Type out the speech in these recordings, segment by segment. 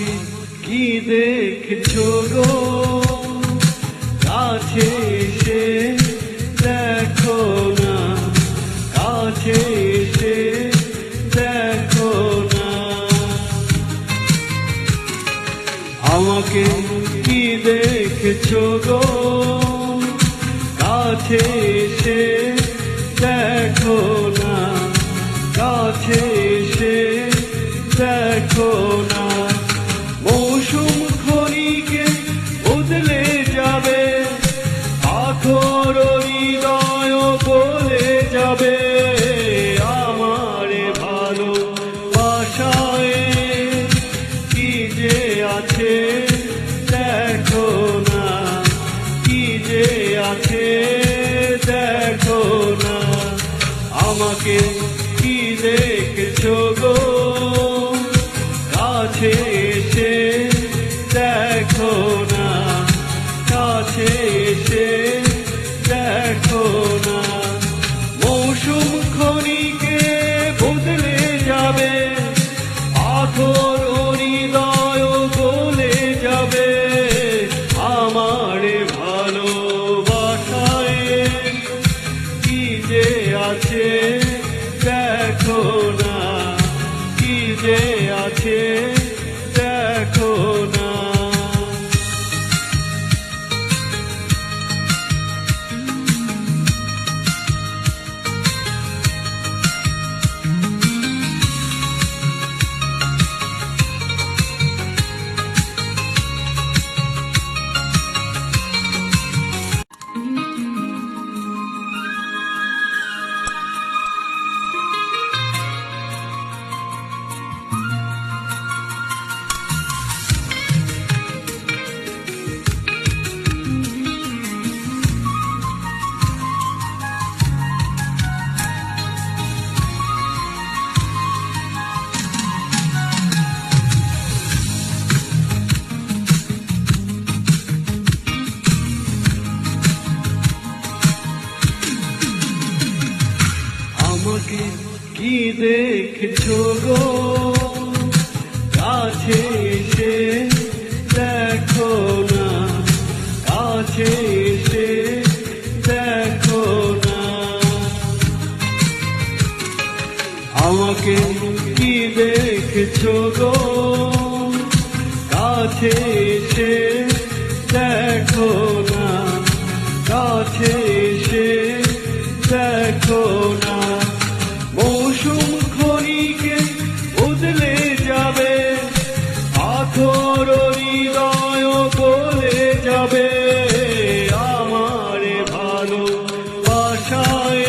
আমাকে কি দেখছো গো, কাছে এসে দেখো না, কাছে এসে দেখো না। আমাকে কি দেখছো গো, কাছে এসে দেখো না, কাছে এসে দেখো না। মৌসুম ক্ষণিকে বদলে যাবে, পাথর হৃদয় গলে যাবে। আমার ভালোবাসায় কি যে আছে দেখো না, কি যে আছে দেখো না। আমাকে কি দেখছো গো, কাছে এসে দেখো না, কাছে এসে দেখো না। মৌসুম ক্ষণিকে বদলে যাবে, পাথর হৃদয় গলে যাবে। আমার ভালোবাসায় কি যে আছে দেখো না, কি যে আছে দেখো না। আমাকে কি দেখছো গো, কাছে এসে দেখো না, কাছে এসে দেখো না। আমাকে কি দেখছো গো, কাছে এসে দেখো না, কাছে এসে দেখো না। মৌসুম ক্ষণিকে বদলে যাবে, পাথর হৃদয় গলে যাবে। আমার ভালোবাসায়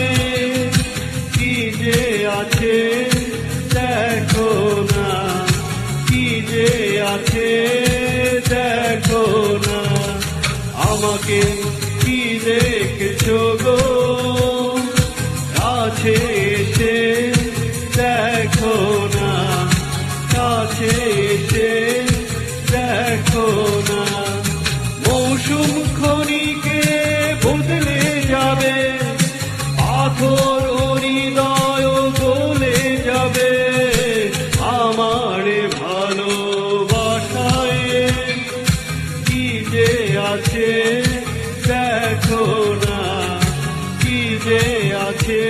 কি যে আছে দেখো না, কি যে আছে দেখো না। আমাকে কি দেখছো গো, কাছে এসে দেখো না, কাছে এসে দেখো না। মৌসুম ক্ষণিকে বদলে যাবে, পাথর হৃদয় গলে যাবে। আমার ভালোবাসায় কি যে আছে দেখো না, কি যে আছে